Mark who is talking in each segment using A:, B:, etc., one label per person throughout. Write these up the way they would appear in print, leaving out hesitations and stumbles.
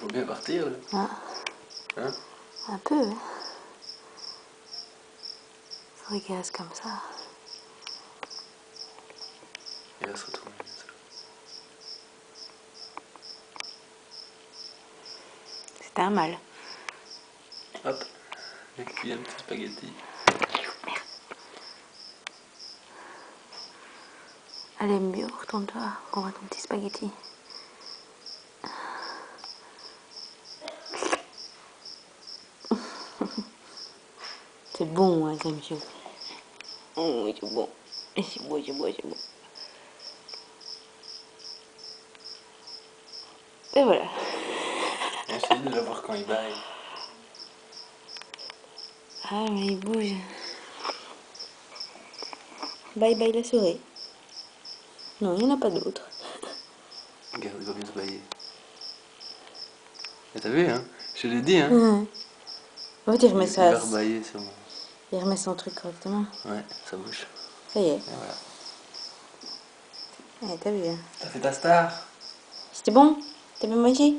A: faut bien partir là.
B: Ah.
A: Hein?
B: Un peu, hein. Ça regarde comme ça.
A: Il va se retourner.
B: C'était un mal.
A: Hop, et puis un petit spaghetti.
B: Allez, mieux, retourne-toi, on va ton petit spaghetti. C'est bon, hein, ça, monsieur. Oh, oui, c'est bon. C'est bon, c'est bon, c'est bon. Et voilà.
A: Essayez de la voir quand il baille.
B: Ah, mais il bouge. Bye bye la souris. Non, il n'y en a pas d'autres.
A: Regarde, il va bien se bailler. Et t'as vu, hein? Je l'ai dit, hein?
B: Ouais. En fait, il remet
A: Il
B: ça.
A: va rebailler sûrement.
B: Il remet son truc correctement.
A: Ouais, ça bouge.
B: Ça y est.
A: Et voilà.
B: Ouais, t'as vu, hein.
A: T'as fait ta star?
B: C'était bon? T'as bien mangé?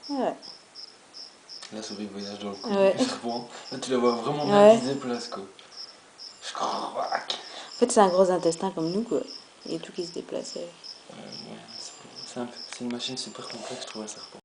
B: Ouais.
A: La souris voyage dans le cou
B: Ouais.
A: du serpent. Là, tu la vois vraiment bien
B: Ouais.
A: qui se déplace, quoi.
B: En fait, c'est un gros intestin comme nous, quoi. Il y a tout qui se déplace.
A: Ouais, c'est une machine super complexe, je trouve, un serpent.